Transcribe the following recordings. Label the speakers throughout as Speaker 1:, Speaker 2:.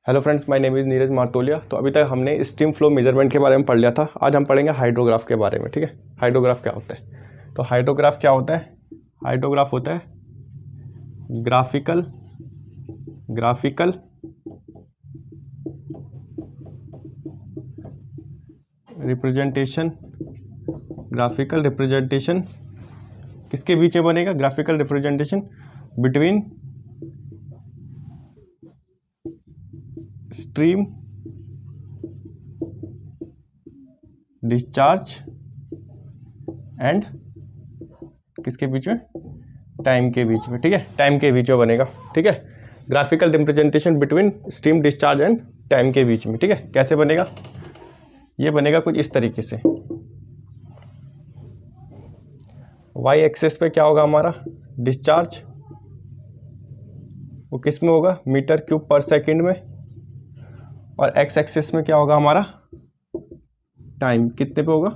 Speaker 1: Hello friends, my name is Neeraj Martolia. तो अभी तक हमने स्ट्रीम फ्लो मेजरमेंट के बारे में पढ़ लिया था। आज हम पढ़ेंगे हाइड्रोग्राफ के बारे में। ठीक है, हाइड्रोग्राफ क्या होता है? तो हाइड्रोग्राफ क्या होता है? हाइड्रोग्राफ होता है ग्राफिकल रिप्रेजेंटेशन। ग्राफिकल रिप्रेजेंटेशन किसके बीच में बनेगा? Graphical representation between stream discharge and किसके बीच में? टाइम के बीच में। ठीक है, टाइम के बीच में बनेगा। ठीक है, graphical representation between stream discharge and time के बीच में। ठीक है, कैसे बनेगा? ये बनेगा कुछ इस तरीके से। वाई एक्सेस पे क्या होगा हमारा? डिस्चार्ज, वो किस में होगा? मीटर क्यूब पर सेकंड में। और एक्स एक्सेस में क्या होगा हमारा? टाइम, कितने पे होगा?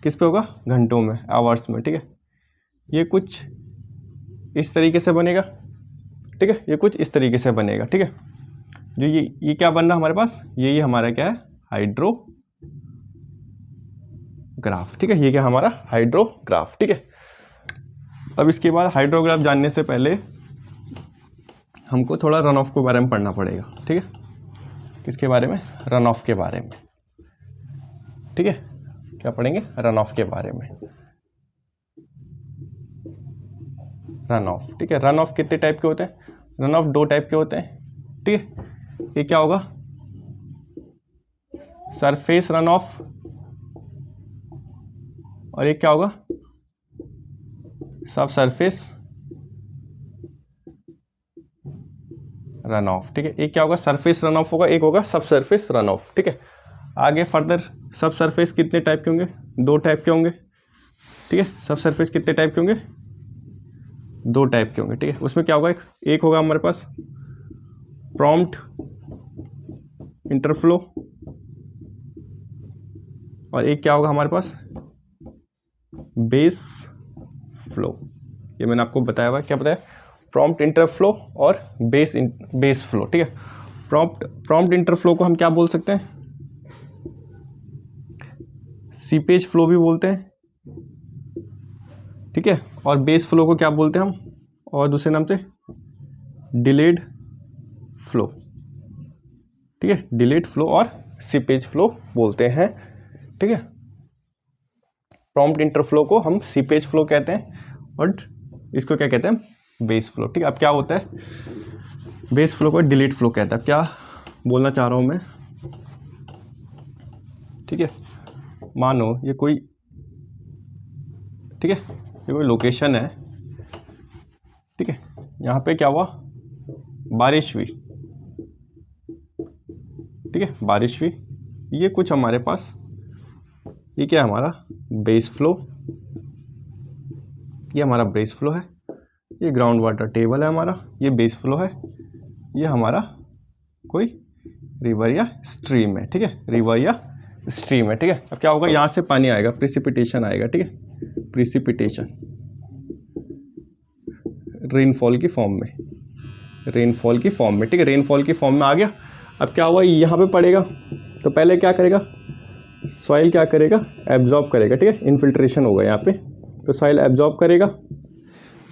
Speaker 1: किस पे होगा? घंटों में, आवर्स में। ठीक है, ये कुछ इस तरीके से बनेगा। ठीक है, ये कुछ इस तरीके से बनेगा। ठीक है, जो ये क्या बन रहा हमारे पास? ये हमारा क्या है? हाइड्रोग्राफ। ठीक है, ये क्या हमारा? हाइड्रोग्राफ। ठीक है, अब इसके बाद हाइड्रोग्राफ जानने से पहले हमको थोड़ा रन ऑफ के बारे में पढ़ना पड़ेगा। ठीक है, किसके बारे में? रन ऑफ के बारे में। ठीक है, क्या पढ़ेंगे? रन ऑफ के बारे में। Run of. ठीक है, रन ऑफ कितने टाइप के होते हैं? रन ऑफ दो टाइप के होते हैं। ठीक है, ये क्या होगा? सरफेस रन ऑफ, और ये क्या होगा? सब सरफेस रन ऑफ। ठीक है, एक क्या होगा? सरफेस रन ऑफ होगा, एक होगा सब सरफेस रन ऑफ। ठीक है, आगे फर्दर सब सरफेस कितने टाइप के होंगे? दो टाइप के होंगे। ठीक है, सब सरफेस कितने टाइप के होंगे? दो टाइप के होंगे। ठीक है, उसमें क्या होगा? एक होगा हमारे पास प्रॉम्प्ट इंटरफ्लो, और एक क्या होगा हमारे पास? Base flow. ये मैंने आपको बताया हुआ है। क्या बताया? प्रॉम्प्ट इंटरफ्लो और बेस फ्लो। ठीक है, प्रॉम्प्ट इंटरफ्लो को हम क्या बोल सकते हैं? सीपेज फ्लो भी बोलते हैं। ठीक है, और बेस फ्लो को क्या बोलते हैं हम? और दूसरे नाम से डिलेड फ्लो। ठीक है, डिलेड फ्लो और सीपेज फ्लो बोलते हैं। ठीक है, प्रॉम्प्ट इंटरफ्लो को हम सीपेज फ्लो कहते हैं और इसको क्या कहते हैं? Base flow. ठीक है, अब क्या होता है? बेस फ्लो को डिलीट फ्लो कहता है। क्या बोलना चाह रहा हूँ मैं? ठीक है, मानो ये कोई, ठीक है, ये कोई लोकेशन है। ठीक है, यहाँ पे क्या हुआ? बारिश हुई। ठीक है, बारिश हुई। ये कुछ हमारे पास, ये क्या है हमारा? Base flow. ये हमारा बेस फ्लो है। ये ग्राउंड वाटर टेबल है हमारा, ये बेस फ्लो है। ये हमारा कोई रिवर या स्ट्रीम है। ठीक है, रिवर या स्ट्रीम है। ठीक है, अब क्या होगा? यहाँ से पानी आएगा, प्रिसिपिटेशन आएगा। ठीक है, प्रिसिपिटेशन रेनफॉल की फॉर्म में, रेनफॉल की फॉर्म में। ठीक है, रेनफॉल की फॉर्म में आ गया। अब क्या हुआ? यहाँ पे पड़ेगा तो पहले क्या करेगा? सॉइल क्या करेगा? एब्जॉर्ब करेगा। ठीक है, इनफिल्ट्रेशन होगा यहाँ पे, तो सॉइल एब्जॉर्ब करेगा।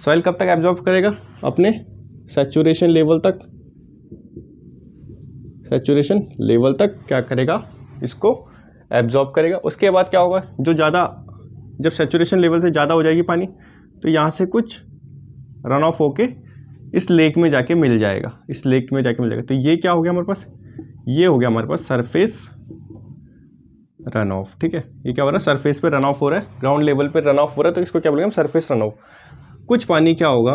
Speaker 1: सॉइल कब तक एब्जॉर्ब करेगा? अपने सैचुरेशन लेवल तक। सैचुरेशन लेवल तक क्या करेगा? इसको एब्जॉर्ब करेगा। उसके बाद क्या होगा? जो ज़्यादा, जब सैचुरेशन लेवल से ज़्यादा हो जाएगी पानी, तो यहाँ से कुछ रन ऑफ होके इस लेक में जाके मिल जाएगा। इस लेक में जाके मिल जाएगा। तो ये क्या हो गया हमारे पास? ये हो गया हमारे पास सरफेस रन ऑफ। ठीक है, ये क्या हो रहा है? सरफेस पे रन ऑफ हो रहा है, ग्राउंड लेवल पे रन ऑफ हो रहा है, तो इसको क्या बोलेंगे हम? Surface run of. कुछ पानी क्या होगा?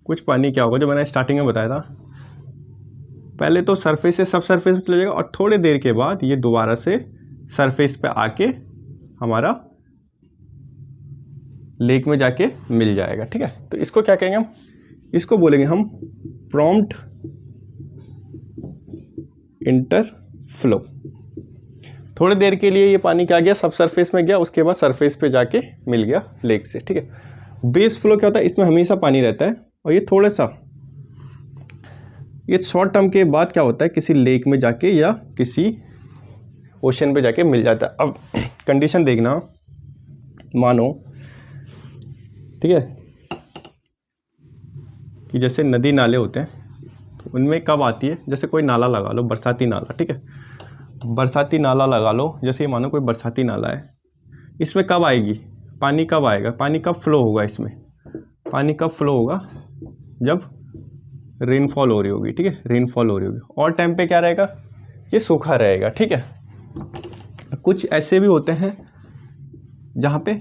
Speaker 1: कुछ पानी क्या होगा जो मैंने स्टार्टिंग में बताया था, पहले तो सरफेस से सब सरफेस पे चले जाएगा और थोड़ी देर के बाद ये दोबारा से सरफेस पे आके हमारा लेक में जाके मिल जाएगा। ठीक है, तो इसको क्या कहेंगे हम? इसको बोलेंगे हम प्रॉम्प्ट इंटरफ्लो। थोड़ी देर के लिए ये पानी क्या गया? सब सरफेस में गया, उसके बाद सरफेस पे जाके मिल गया लेक से। ठीक है, बेस फ्लो क्या होता है? इसमें हमेशा पानी रहता है और ये थोड़ा सा ये शॉर्ट टर्म के बाद क्या होता है, किसी लेक में जाके या किसी ओशन पे जाके मिल जाता है। अब कंडीशन देखना, मानो ठीक है कि जैसे नदी नाले होते हैं तो उनमें कब आती है, जैसे कोई नाला लगा लो, बरसाती नाला, ठीक है, बरसाती नाला लगा लो, जैसे ये मानो कोई बरसाती नाला है, इसमें कब आएगी पानी, कब आएगा पानी, कब फ्लो होगा इसमें, पानी कब फ्लो होगा, जब रेनफॉल हो रही होगी, ठीक है, रेनफॉल हो रही होगी। और टाइम पे क्या रहेगा, ये सूखा रहेगा, ठीक है। कुछ ऐसे भी होते हैं जहाँ पे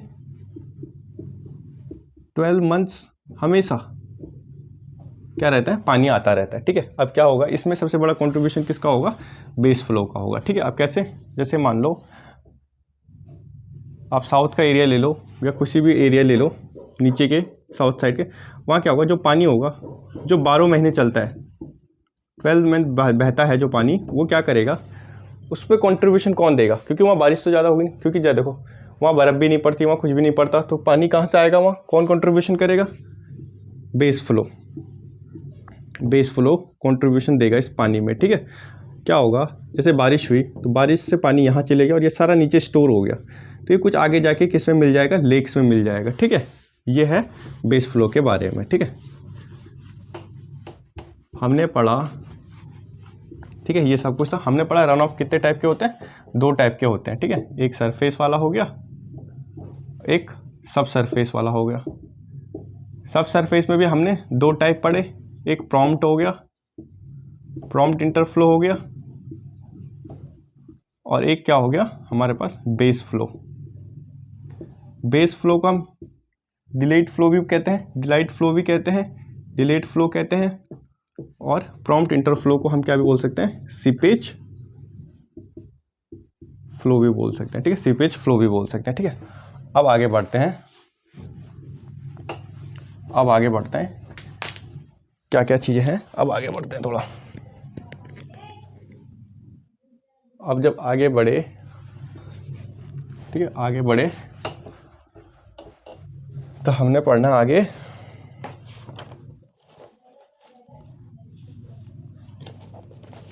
Speaker 1: 12 मंथ्स हमेशा क्या रहता है, पानी आता रहता है, ठीक है। अब क्या होगा, इसमें सबसे बड़ा कंट्रीब्यूशन किसका होगा, बेस फ्लो का होगा, ठीक है। अब कैसे, जैसे मान लो आप साउथ का एरिया ले लो या किसी भी एरिया ले लो नीचे के साउथ साइड के, वहाँ क्या होगा, जो पानी होगा जो 12 महीने चलता है, 12 मंथ बहता है जो पानी, वो क्या करेगा, उस पर कॉन्ट्रीब्यूशन कौन देगा, क्योंकि वहाँ बारिश तो ज़्यादा होगी नहीं, क्योंकि देखो वहाँ बर्फ़ भी नहीं पड़ती, वहाँ कुछ भी नहीं पड़ता, तो पानी कहाँ से आएगा, वहाँ कौन कंट्रीब्यूशन करेगा, base flow, base flow contribution देगा इस पानी में, ठीक है। क्या होगा, जैसे बारिश हुई तो बारिश से पानी यहाँ चले गया और ये सारा नीचे स्टोर हो गया, तो ये कुछ आगे जाके किस में मिल जाएगा, लेक्स में मिल जाएगा, ठीक है। ये है बेस फ्लो के बारे में, ठीक है, हमने पढ़ा, ठीक है। ये सब कुछ था हमने पढ़ा। रन ऑफ कितने टाइप के होते हैं, 2 टाइप के होते हैं, ठीक है। एक सरफेस वाला हो गया, एक सब सरफेस वाला हो गया। सब सरफेस में भी हमने 2 टाइप पढ़े, एक प्रॉम्प्ट हो गया, प्रॉम्प्ट इंटरफ्लो हो गया, और एक क्या हो गया हमारे पास, बेस फ्लो। बेस फ्लो को हम डिलेट फ्लो भी कहते हैं, डिलाइट फ्लो भी कहते हैं, डिलेट फ्लो कहते हैं, और प्रॉम्प्ट इंटरफ्लो को हम क्या भी बोल सकते हैं, सीपेज फ्लो भी बोल सकते हैं, ठीक है, सीपेज फ्लो भी बोल सकते हैं, ठीक है। अब आगे बढ़ते हैं, अब आगे बढ़ते हैं, क्या क्या चीज़ें हैं, अब आगे बढ़ते हैं थोड़ा। अब जब आगे बढ़े, ठीक है, आगे बढ़े तो हमने पढ़ना आगे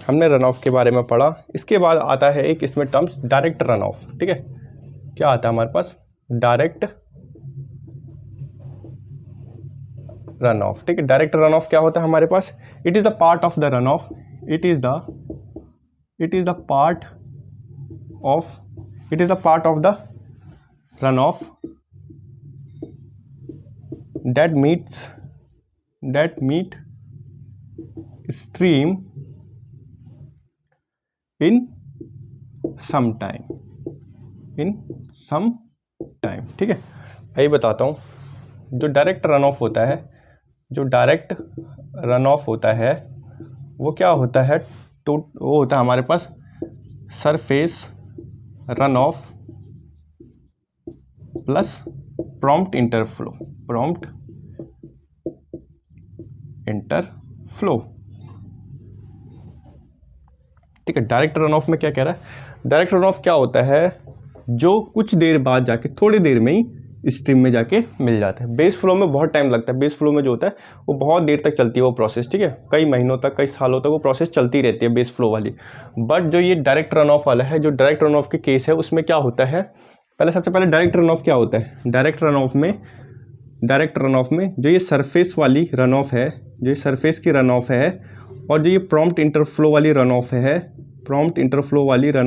Speaker 1: हमने रन ऑफ के बारे में पढ़ा। इसके बाद आता है एक इसमें टर्म्स डायरेक्ट रन ऑफ, ठीक है। क्या आता है हमारे पास, डायरेक्ट रन ऑफ, ठीक है। डायरेक्ट रन ऑफ क्या होता है हमारे पास, it is the part of the run off, it is the part of the run off that meet stream in some time, ठीक है। यही बताता हूँ, जो डायरेक्ट रन ऑफ होता है, वो क्या होता है, वो होता है हमारे पास surface run off plus prompt interflow, ठीक है। डायरेक्ट रन ऑफ में क्या कह रहा है, डायरेक्ट रन ऑफ क्या होता है, जो कुछ देर बाद जाके, थोड़ी देर में ही स्ट्रीम में जाके मिल जाता है। बेस फ्लो में बहुत टाइम लगता है, बेस फ्लो में जो होता है वो बहुत देर तक चलती है वो प्रोसेस, ठीक है, कई महीनों तक, कई सालों तक वो प्रोसेस चलती रहती है बेस फ्लो वाली। बट जो ये डायरेक्ट रन ऑफ वाला है, जो डायरेक्ट रन ऑफ के केस है, उसमें क्या होता है, सबसे पहले डायरेक्ट रन ऑफ क्या होता है, डायरेक्ट रन ऑफ में जो ये सरफेस वाली रन ऑफ है, जो ये सरफेस की रन ऑफ है, और जो ये प्रॉम्प्ट इंटरफ्लो वाली रन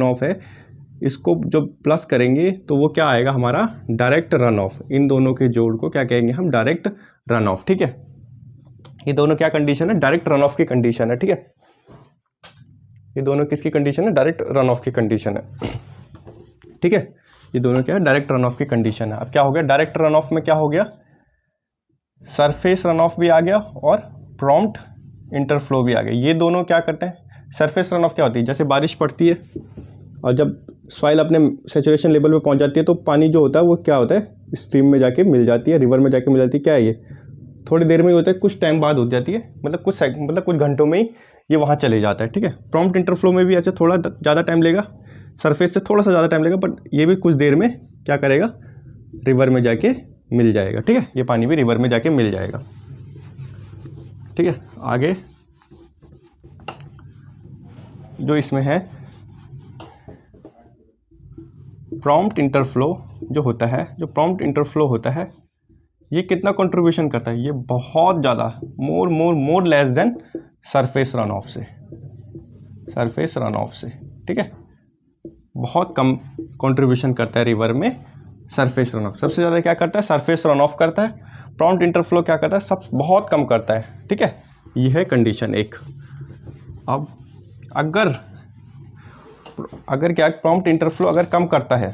Speaker 1: ऑफ है, इसको जो प्लस करेंगे तो वो क्या आएगा हमारा, डायरेक्ट रन ऑफ। इन दोनों के जोड़ को क्या कहेंगे हम, डायरेक्ट रन ऑफ, ठीक है। ये दोनों क्या कंडीशन है, डायरेक्ट रन ऑफ की कंडीशन है, ठीक है। ये दोनों किसकी कंडीशन है, डायरेक्ट रन ऑफ की कंडीशन है, ठीक है। ये दोनों क्या है, डायरेक्ट रन ऑफ की कंडीशन है। अब क्या हो गया, डायरेक्ट रन ऑफ में क्या हो गया, सरफेस रन ऑफ भी आ गया और प्रॉम्प्ट इंटरफ्लो भी आ गया। ये दोनों क्या करते हैं, सरफेस रन ऑफ क्या होती है, जैसे बारिश पड़ती है और जब सॉइल अपने सेचुरेशन लेवल पे पहुंच जाती है तो पानी जो होता है वो क्या होता है, स्ट्रीम में जाके मिल जाती है, रिवर में जाके मिल जाती है। क्या है ये, थोड़ी देर में ही होता है, कुछ टाइम बाद हो जाती है, मतलब कुछ घंटों में ही ये वहाँ चले जाता है, ठीक है। प्रॉम्प्ट इंटरफ्लो में भी ऐसे थोड़ा ज़्यादा टाइम लेगा, सरफेस से थोड़ा सा ज़्यादा टाइम लेगा, बट ये भी कुछ देर में क्या करेगा, रिवर में जाके मिल जाएगा, ठीक है। ये पानी भी रिवर में जाके मिल जाएगा, ठीक है। आगे जो इसमें है प्रॉम्प्ट इंटरफ्लो जो होता है, जो प्रॉम्प्ट इंटरफ्लो होता है, ये कितना कंट्रीब्यूशन करता है? ये बहुत ज़्यादा, more less than surface run of से, सरफेस रन ऑफ से, ठीक है, बहुत कम कंट्रीब्यूशन करता है रिवर में सरफेस रन ऑफ। सबसे ज़्यादा क्या करता है? सरफेस रन ऑफ करता है। प्रॉम्प्ट इंटरफ्लो क्या करता है? सब बहुत कम करता है, ठीक है। ये है कंडीशन एक। अब अगर क्या प्रॉम्प्ट इंटरफ्लो अगर कम करता है,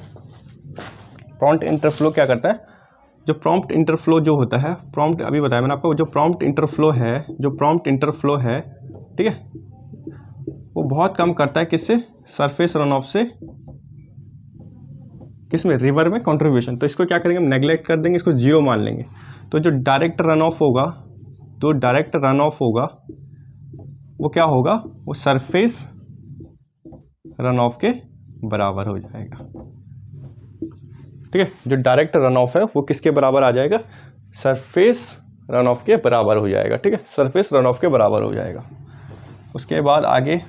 Speaker 1: प्रॉम्प्ट इंटरफ्लो क्या करता है? जो प्रॉम्प्ट इंटरफ्लो जो होता है, प्रॉम्प्ट अभी बताया मैंने आपको, जो प्रॉम्प्ट इंटरफ्लो है, ठीक है, वो बहुत कम करता है किससे? सरफेस रन ऑफ से, किसमें? रिवर में कंट्रीब्यूशन। तो इसको क्या करेंगे हम? नेगलेक्ट कर देंगे, इसको जीरो मान लेंगे। तो जो डायरेक्ट रन ऑफ होगा, वो क्या होगा? वो सरफेस रन ऑफ के बराबर हो जाएगा, ठीक है। जो डायरेक्ट रन ऑफ है वो किसके बराबर आ जाएगा? सरफेस रन ऑफ के बराबर हो जाएगा, ठीक है, सरफेस रन ऑफ के बराबर हो जाएगा। उसके बाद आगे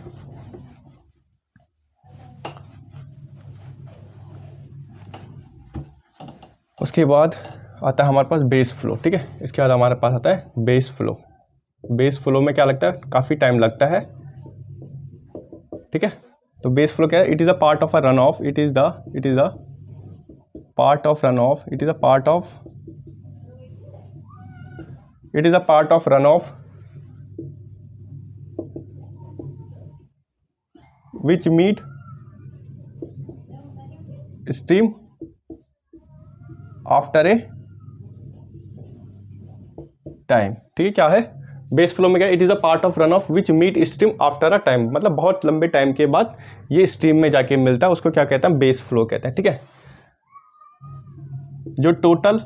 Speaker 1: आता है हमारे पास बेस फ्लो, ठीक है। इसके बाद हमारे पास आता है बेस फ्लो। बेस फ्लो में क्या लगता है? काफ़ी टाइम लगता है, ठीक है। तो बेस फ्लो क्या है? It is a part of a run off, it is a part of run off, it is a part of run of which meet stream after a time, ठीक है। क्या है बेस फ्लो में? क्या? It is a part of run off which meet stream after a time, मतलब बहुत लंबे time के बाद ये स्ट्रीम में जाके मिलता है, उसको क्या कहते हैं? बेस फ्लो कहते हैं, ठीक है। जो टोटल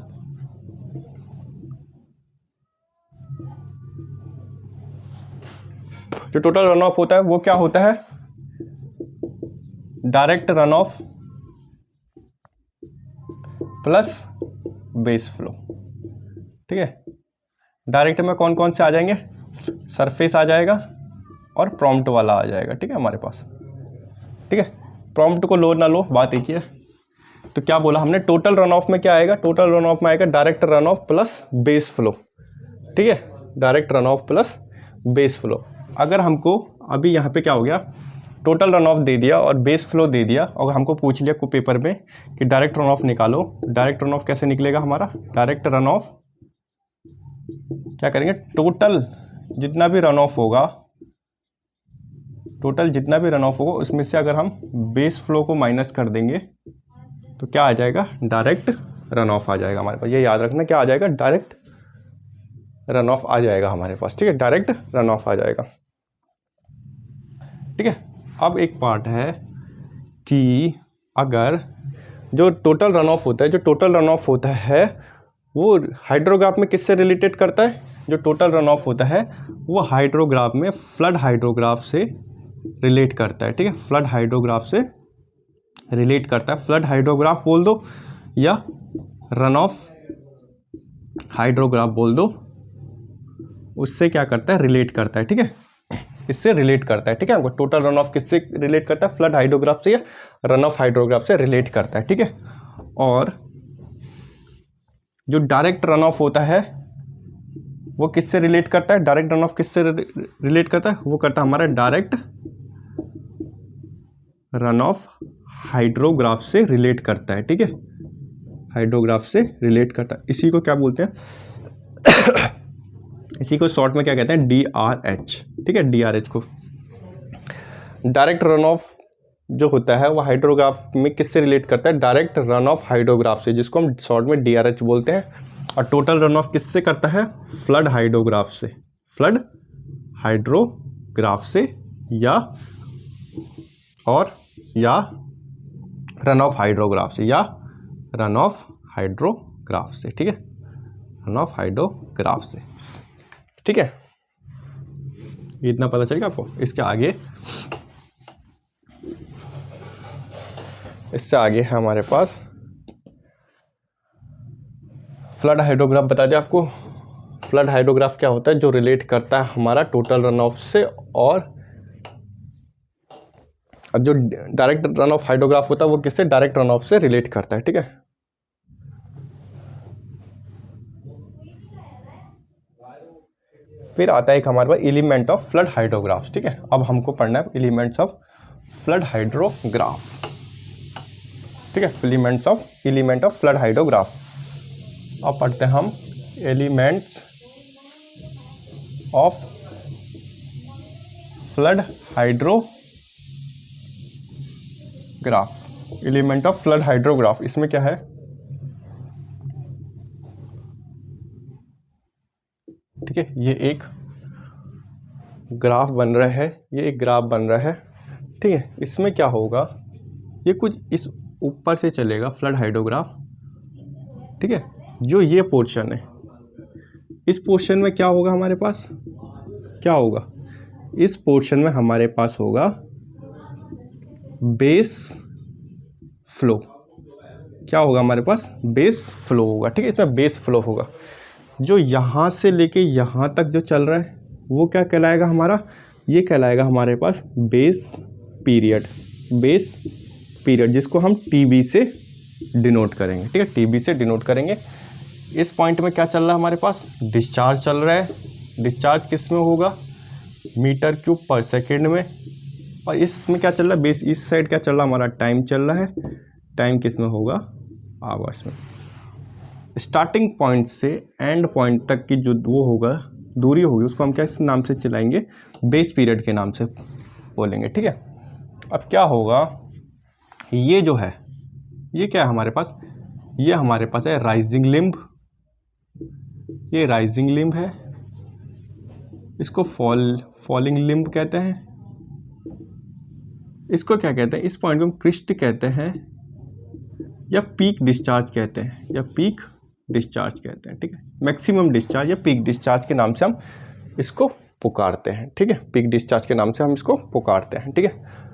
Speaker 1: रन ऑफ होता है वो क्या होता है? Direct run off plus base flow, ठीक है। डायरेक्ट में कौन कौन से आ जाएंगे? सरफेस आ जाएगा और प्रॉम्प्ट वाला आ जाएगा, ठीक है, हमारे पास, ठीक है। प्रॉम्प्ट को लो ना लो, बात एक ही है। तो क्या बोला हमने? टोटल रन ऑफ में क्या आएगा? टोटल रन ऑफ में आएगा direct run off plus base flow, ठीक है, direct run off plus base flow. अगर हमको अभी यहाँ पे क्या हो गया? टोटल रन ऑफ दे दिया और बेस फ्लो दे दिया, और हमको पूछ लिया को पेपर में कि डायरेक्ट रन ऑफ निकालो। डायरेक्ट रन ऑफ कैसे निकलेगा हमारा? डायरेक्ट रन ऑफ क्या करेंगे? टोटल जितना भी रन ऑफ होगा, उसमें से अगर हम बेस फ्लो को माइनस कर देंगे तो क्या आ जाएगा? डायरेक्ट रन ऑफ आ जाएगा हमारे पास। ये याद रखना, क्या आ जाएगा? डायरेक्ट रन ऑफ आ जाएगा हमारे पास, ठीक है, डायरेक्ट रन ऑफ आ जाएगा, ठीक है। अब एक पार्ट है कि अगर जो टोटल रन ऑफ होता है वो हाइड्रोग्राफ में किससे रिलेटेड करता है? जो टोटल रन ऑफ होता है वो हाइड्रोग्राफ में फ्लड हाइड्रोग्राफ से रिलेट करता है, ठीक है, फ्लड हाइड्रोग्राफ से रिलेट करता है। फ्लड हाइड्रोग्राफ बोल दो या रन ऑफ हाइड्रोग्राफ बोल दो, उससे क्या करता है? रिलेट करता है, ठीक है, इससे रिलेट करता है, ठीक है। हमको टोटल रन ऑफ किससे रिलेट करता है? फ्लड हाइड्रोग्राफ से या रन ऑफ हाइड्रोग्राफ से रिलेट करता है, ठीक है। और जो डायरेक्ट रन ऑफ होता है वो किससे रिलेट करता है? डायरेक्ट रन ऑफ किससे रिलेट करता है? वो करता है हमारा डायरेक्ट रन ऑफ हाइड्रोग्राफ से रिलेट करता है, ठीक है, हाइड्रोग्राफ से रिलेट करता है। इसी को क्या बोलते हैं? इसी को शॉर्ट में क्या कहते हैं? DRH, ठीक है, DRH को। डायरेक्ट रन ऑफ जो होता है वो हाइड्रोग्राफ में किससे रिलेट करता है? डायरेक्ट रन ऑफ हाइड्रोग्राफ से, जिसको हम शॉर्ट में DRH बोलते हैं। और टोटल रन ऑफ किससे करता है? फ्लड हाइड्रोग्राफ से, फ्लड हाइड्रोग्राफ से या रन ऑफ हाइड्रोग्राफ से, या रन ऑफ हाइड्रोग्राफ से, ठीक है, रन ऑफ हाइड्रोग्राफ से, ठीक है। इतना पता चलेगा आपको। इससे आगे है हमारे पास फ्लड हाइड्रोग्राफ। बता दें आपको फ्लड हाइड्रोग्राफ क्या होता है? जो रिलेट करता है हमारा टोटल रन ऑफ से और अब जो डायरेक्ट रन ऑफ हाइड्रोग्राफ होता है वो किससे, डायरेक्ट रन ऑफ से रिलेट करता है, ठीक है। फिर आता है एक हमारे पास एलिमेंट ऑफ फ्लड हाइड्रोग्राफ, ठीक है। अब हमको पढ़ना है एलिमेंट्स ऑफ फ्लड हाइड्रोग्राफ, ठीक है, एलिमेंट ऑफ फ्लड हाइड्रोग्राफ। अब पढ़ते हैं हम elements of flood hydrograph. Element of flood hydrograph, इसमें क्या है, ठीक है, ये एक ग्राफ बन रहा है, ये एक ग्राफ बन रहा है, ठीक है। इसमें क्या होगा, ये कुछ इस ऊपर से चलेगा फ्लड हाइड्रोग्राफ, ठीक है। जो ये पोर्शन है, इस पोर्शन में क्या होगा हमारे पास, क्या होगा, इस पोर्शन में हमारे पास होगा बेस फ्लो। क्या होगा हमारे पास, बेस फ्लो होगा, ठीक है। इसमें बेस फ्लो होगा। जो यहाँ से लेके यहाँ तक जो चल रहा है वो क्या कहलाएगा हमारा, ये कहलाएगा हमारे पास बेस पीरियड, जिसको हम टीबी से डिनोट करेंगे, ठीक है, टीबी से डिनोट करेंगे। इस पॉइंट में क्या चल रहा है हमारे पास, डिस्चार्ज चल रहा है। डिस्चार्ज किस में होगा, मीटर क्यूब पर सेकेंड में। और इसमें क्या चल रहा है, बेस इस साइड क्या चल रहा है हमारा, टाइम चल रहा है। टाइम किस में होगा, आवर्स में। स्टार्टिंग पॉइंट से एंड पॉइंट तक की जो वो होगा दूरी होगी, उसको हम क्या इस नाम से चलाएंगे, बेस पीरियड के नाम से बोलेंगे, ठीक है। अब क्या होगा, ये जो है ये क्या है हमारे पास, ये हमारे पास है राइजिंग लिम्ब, ये राइजिंग लिम्ब है, इसको फॉलिंग लिम्ब कहते हैं। इसको क्या कहते हैं, इस पॉइंट को हम क्रिस्ट कहते हैं या पीक डिस्चार्ज कहते हैं, ठीक है। मैक्सिमम डिस्चार्ज या पीक डिस्चार्ज के नाम से हम इसको पुकारते हैं, ठीक है। पीक डिस्चार्ज के नाम से हम इसको पुकारते हैं, ठीक है।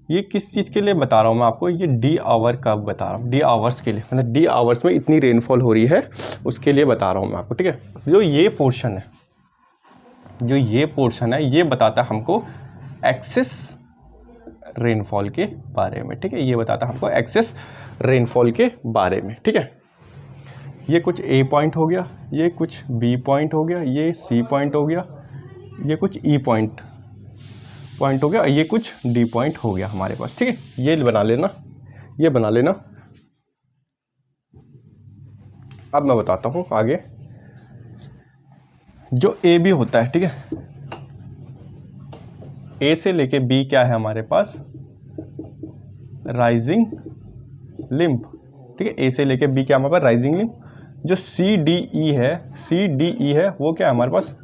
Speaker 1: ये किस चीज़ के लिए बता रहा हूँ मैं आपको, ये डी आवर का बता रहा हूँ, डी आवर्स के लिए, मतलब डी आवर्स में इतनी रेनफॉल हो रही है उसके लिए बता रहा हूँ मैं आपको, ठीक है। जो ये पोर्शन है ये बताता है हमको एक्सेस रेनफॉल के बारे में, ठीक है। ये बताता है हमको एक्सेस रेनफॉल के बारे में, ठीक है। ये कुछ ए पॉइंट हो गया, ये कुछ बी पॉइंट हो गया, ये सी पॉइंट हो गया, ये कुछ ई पॉइंट हो गया, ये कुछ डी पॉइंट हो गया हमारे पास, ठीक है। ये बना लेना। अब मैं बताता हूँ आगे, जो ए बी होता है, ठीक है, ए से लेके बी क्या है हमारे पास, राइजिंग लिम्ब, ठीक है। ए से लेके बी क्या हमारे पास, राइजिंग लिम्ब। जो सी डी ई है वो क्या है हमारे पास,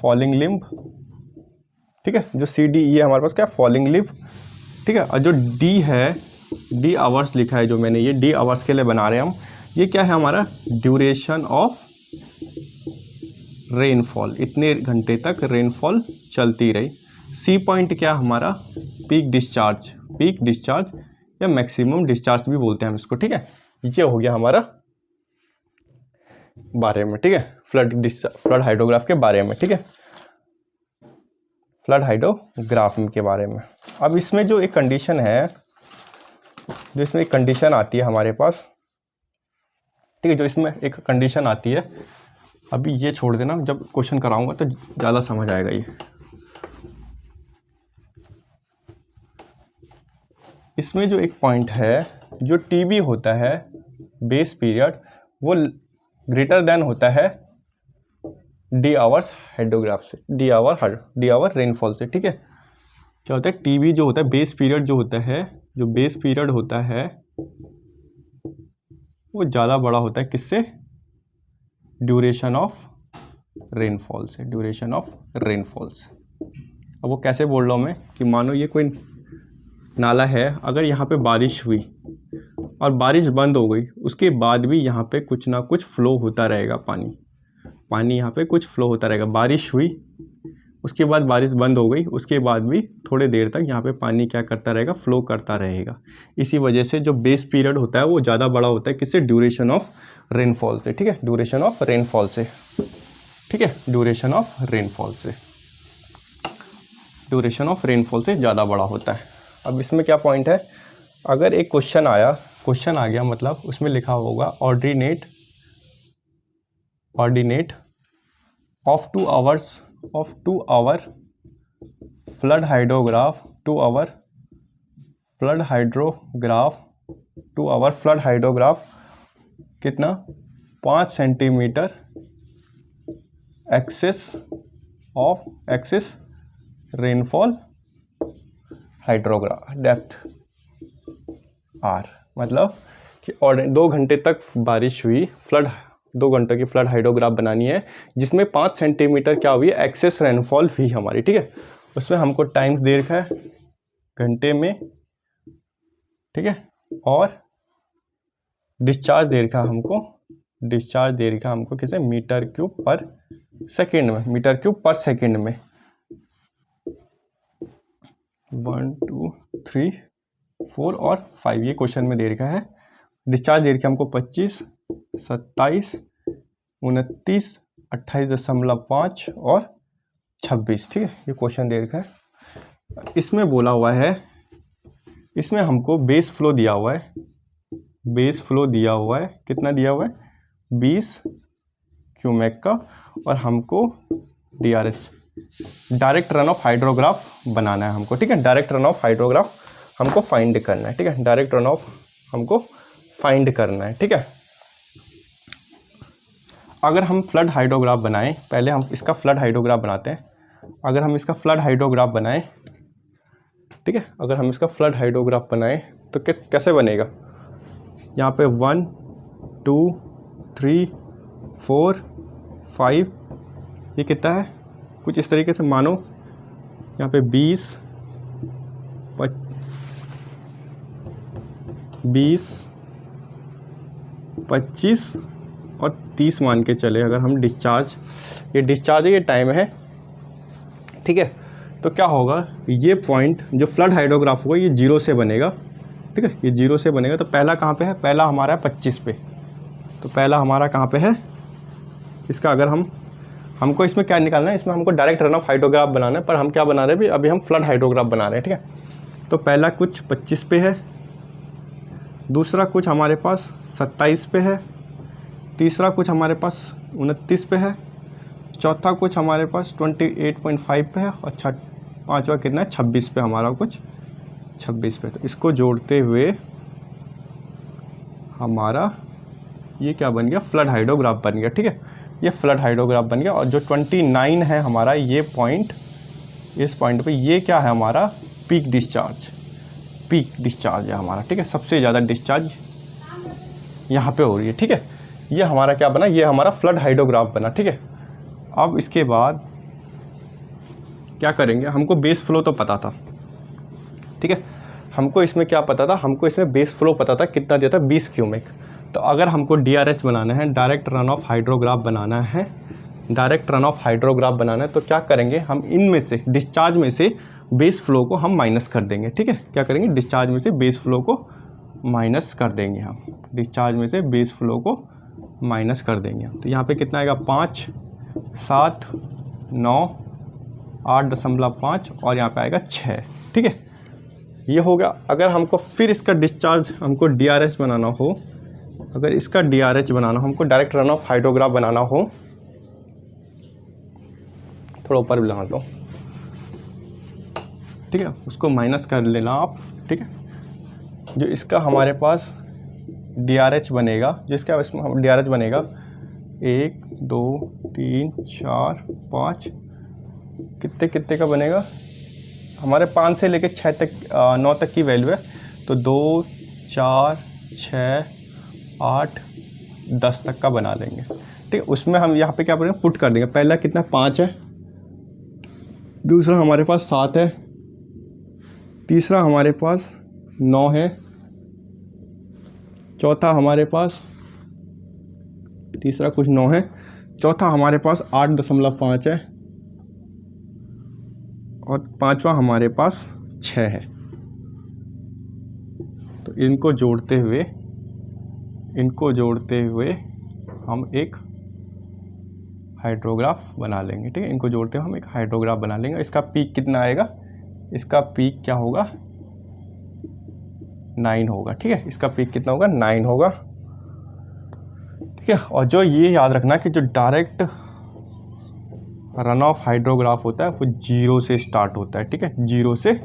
Speaker 1: फॉलिंग लिम्ब, ठीक है। जो सी डी ई है हमारे पास क्या, फॉलिंग लिम्ब, ठीक है। और जो डी है, डी आवर्स लिखा है जो मैंने, ये डी आवर्स के लिए बना रहे हैं हम, ये क्या है हमारा, ड्यूरेशन ऑफ रेनफॉल, इतने घंटे तक रेनफॉल चलती रही। सी पॉइंट क्या हमारा, पीक डिस्चार्ज या मैक्सिमम डिस्चार्ज भी बोलते हैं हम इसको, ठीक है। ये हो गया हमारा बारे में, ठीक है, फ्लड हाइड्रोग्राफ के बारे में, ठीक है, फ्लड हाइड्रोग्राफ के बारे में। अब इसमें जो एक कंडीशन है, जो इसमें एक कंडीशन आती है हमारे पास, ठीक है, जो इसमें एक कंडीशन आती है, अभी ये छोड़ देना, जब क्वेश्चन कराऊंगा तो ज़्यादा समझ आएगा ये। इसमें जो एक पॉइंट है, जो टीबी होता है बेस पीरियड, वो ग्रेटर देन होता है डी आवर्स हाइड्रोग्राफ से, डी आवर रेनफॉल से, ठीक है। क्या होता है, टीबी जो होता है बेस पीरियड जो होता है, जो बेस पीरियड होता है वो ज़्यादा बड़ा होता है किससे, ड्यूरेशन ऑफ रेनफॉल से। अब वो कैसे बोल रहा हूँ मैं, कि मानो ये कोई नाला है, अगर यहाँ पे बारिश हुई और बारिश बंद हो गई, उसके बाद भी यहाँ पे कुछ ना कुछ फ्लो होता रहेगा, पानी यहाँ पे कुछ फ्लो होता रहेगा। बारिश हुई, उसके बाद बारिश बंद हो गई, उसके बाद भी थोड़े देर तक यहाँ पे पानी क्या करता रहेगा, फ्लो करता रहेगा। इसी वजह से जो बेस पीरियड होता है वो ज़्यादा बड़ा होता है किससे, ड्यूरेशन ऑफ रेनफॉल से, ठीक है, ड्यूरेशन ऑफ रेनफॉल से, ठीक है, ड्यूरेशन ऑफ रेनफॉल से। ड्यूरेशन ऑफ रेनफॉल से ज़्यादा बड़ा होता है। अब इसमें क्या पॉइंट है, अगर एक क्वेश्चन आ गया मतलब उसमें लिखा होगा ordinate of 2 hour flood hydrograph 2 hour flood hydrograph कितना 5 centimetre excess rainfall hydrograph depth are, मतलब कि और 2 घंटे तक बारिश हुई, 2 घंटे की फ्लड हाइड्रोग्राफ बनानी है जिसमें 5 सेंटीमीटर क्या हुई एक्सेस रेनफॉल हुई हमारी, ठीक है। उसमें हमको टाइम दे रखा है घंटे में, ठीक है, और डिस्चार्ज दे रखा हमको किसे मीटर क्यूब पर सेकेंड में 1 2 3 4 और 5 ये क्वेश्चन में दे रखा है। डिस्चार्ज दे रखा हमको 25, 27, 29, 28.5 और 26, ठीक है, ये क्वेश्चन दे रखा है। इसमें बोला हुआ है, इसमें हमको बेस फ्लो दिया हुआ है, कितना दिया हुआ है 20 क्यूमेक का, और हमको DRH direct run off hydrograph बनाना है हमको, ठीक है। डायरेक्ट रन ऑफ हाइड्रोग्राफ हमको फाइंड करना है, ठीक है, डायरेक्ट रन ऑफ हमको फाइंड करना है, ठीक है। अगर हम फ्लड हाइड्रोग्राफ बनाएं, पहले हम इसका फ्लड हाइड्रोग्राफ बनाते हैं। अगर हम इसका फ्लड हाइड्रोग्राफ बनाएं, ठीक है, अगर हम इसका फ्लड हाइड्रोग्राफ बनाएं तो कैसे बनेगा, यहाँ पे 1 2 3 4 5, ये कितना है कुछ इस तरीके से मानो, यहाँ पे 20 25 और 30 मान के चले। अगर हम डिस्चार्ज ये टाइम है, ठीक है, तो क्या होगा, ये पॉइंट जो फ्लड हाइड्रोग्राफ होगा ये 0 से बनेगा, ठीक है, ये 0 से बनेगा। तो पहला कहाँ पे है, पहला हमारा है 25 पे, तो पहला हमारा कहाँ पे है इसका, अगर हमको इसमें क्या निकालना है, इसमें हमको डायरेक्ट रन ऑफ हाइड्रोग्राफ बनाना है, पर हम क्या बना रहे हैं अभी हम फ्लड हाइड्रोग्राफ बना रहे हैं, ठीक है। तो पहला कुछ 25 पे है, दूसरा कुछ हमारे पास 27 पे है, तीसरा कुछ हमारे पास 29 पे है, चौथा कुछ हमारे पास 28.5 पे है, और पाँचवा कितना है 26 पे, हमारा कुछ 26 पे। तो इसको जोड़ते हुए हमारा ये क्या बन गया, फ्लड हाइड्रोग्राफ बन गया, ठीक है, ये फ्लड हाइड्रोग्राफ बन गया। और जो 29 है हमारा ये पॉइंट, इस पॉइंट पे ये क्या है हमारा पीक डिस्चार्ज है हमारा, ठीक है, सबसे ज़्यादा डिस्चार्ज यहाँ पे हो रही है, ठीक है। ये हमारा क्या बना, ये हमारा फ्लड हाइड्रोग्राफ बना, ठीक है। अब इसके बाद क्या करेंगे, हमको बेस फ्लो तो पता था, ठीक है, हमको इसमें क्या पता था, हमको इसमें बेस फ्लो पता था कितना दिया था 20 क्यूमेक। तो अगर हमको DRH बनाना है, डायरेक्ट रन ऑफ हाइड्रोग्राफ बनाना है, तो क्या करेंगे, हम इनमें से डिस्चार्ज में से बेस फ्लो को हम माइनस कर देंगे, ठीक है। क्या करेंगे, डिस्चार्ज में से बेस फ्लो को माइनस कर देंगे हम, तो यहाँ पे कितना आएगा 5 7 9 8.5 और यहाँ पे आएगा 6, ठीक है, ये हो गया। अगर हमको फिर इसका डिस्चार्ज हमको DRH बनाना हो, अगर इसका DRH बनाना हो, हमको डायरेक्ट रन ऑफ हाइड्रोग्राफ बनाना हो, थोड़ा ऊपर भी लगाता हूँ, ठीक है, उसको माइनस कर लेना आप, ठीक है। जो इसका हमारे पास DRH बनेगा, 1 2 3 4 5, कितने का बनेगा, हमारे 5 से लेकर 6 तक 9 तक की वैल्यू है, तो 2 4 6 8 10 तक का बना देंगे, ठीक है। उसमें हम यहाँ पे क्या करेंगे, पुट कर देंगे। पहला कितना 5 है, दूसरा हमारे पास 7 है, तीसरा हमारे पास 9 है, चौथा हमारे पास तीसरा कुछ 9 है, चौथा हमारे पास 8.5 है, और पांचवा हमारे पास 6 है। तो इनको जोड़ते हुए हम एक हाइड्रोग्राफ बना लेंगे। ठीक है, इनको जोड़ते हुए हम एक हाइड्रोग्राफ बना लेंगे। इसका पीक कितना आएगा, इसका पीक क्या होगा, 9 होगा। ठीक है, इसका पीक कितना होगा, 9 होगा। ठीक है, और जो ये याद रखना कि जो डायरेक्ट रन ऑफ हाइड्रोग्राफ होता है वो 0 से स्टार्ट होता है। ठीक है, 0 से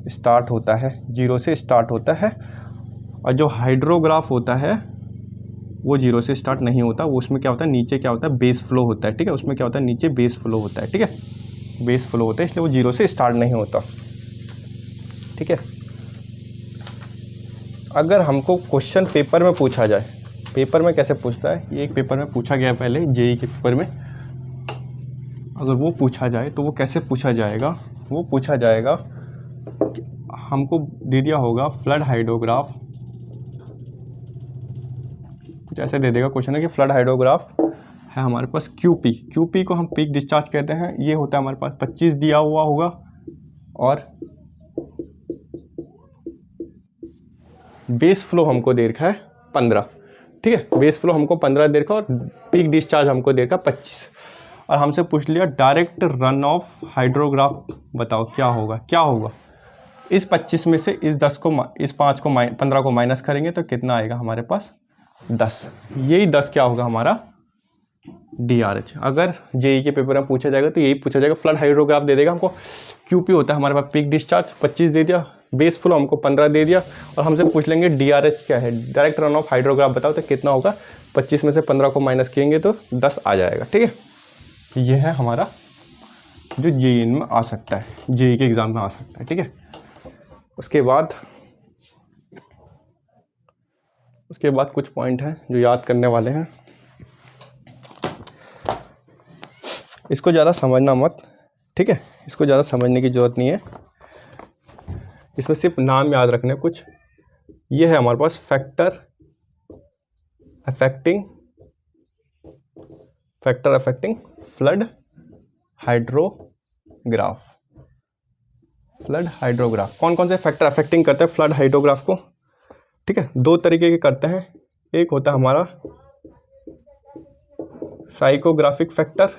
Speaker 1: स्टार्ट होता है, 0 से स्टार्ट होता है। और जो हाइड्रोग्राफ होता है वो 0 से स्टार्ट नहीं होता, वो उसमें क्या होता है, नीचे क्या होता है, बेस फ्लो होता है। ठीक है, उसमें क्या होता है, नीचे बेस फ्लो होता है। ठीक है, बेस फ्लो होता है, इसलिए वो 0 से स्टार्ट नहीं होता। ठीक है, अगर हमको क्वेश्चन पेपर में पूछा जाए, पेपर में कैसे पूछता है, ये एक पेपर में पूछा गया पहले, जेई के पेपर में, अगर वो पूछा जाए तो वो कैसे पूछा जाएगा, वो पूछा जाएगा कि हमको दे दिया होगा फ्लड हाइड्रोग्राफ, कुछ ऐसे दे देगा क्वेश्चन है कि फ्लड हाइड्रोग्राफ है हमारे पास क्यूपी, क्यूपी को हम पीक डिस्चार्ज कहते हैं। ये होता है हमारे पास 25 दिया हुआ होगा और बेस फ्लो हमको दे रखा है 15। ठीक है, बेस फ्लो हमको 15 दे रखा और पीक डिस्चार्ज हमको दे रखा 25। और हमसे पूछ लिया डायरेक्ट रन ऑफ हाइड्रोग्राफ बताओ क्या होगा, क्या होगा। इस 25 में से इस 10 को, इस 5 को 15 को माइनस करेंगे तो कितना आएगा हमारे पास, 10। यही 10 क्या होगा हमारा, DRH। अगर जेई के पेपर में पूछा जाएगा तो यही पूछा जाएगा, फ्लड हाइड्रोग्राफ दे देगा हमको, क्यूपी होता है हमारे पास पीक डिस्चार्ज 25 दे दिया, बेस फ्लो हमको 15 दे दिया, और हमसे पूछ लेंगे DRH क्या है, डायरेक्ट रन ऑफ हाइड्रोग्राफ बताओ तो कितना होगा। 25 में से 15 को माइनस किएंगे तो 10 आ जाएगा। ठीक है, ये है हमारा जो जेई में आ सकता है, जेई के एग्ज़ाम में आ सकता है। ठीक है, उसके बाद कुछ पॉइंट हैं जो याद करने वाले हैं। इसको ज़्यादा समझना मत, ठीक है, इसको ज़्यादा समझने की ज़रूरत नहीं है, इसमें सिर्फ नाम याद रखने कुछ। ये है हमारे पास factor affecting flood hydrograph. Flood hydrograph कौन कौन से फैक्टर अफेक्टिंग करते हैं फ्लड हाइड्रोग्राफ को। ठीक है, 2 तरीके के करते हैं, एक होता है हमारा साइकोग्राफिक फैक्टर,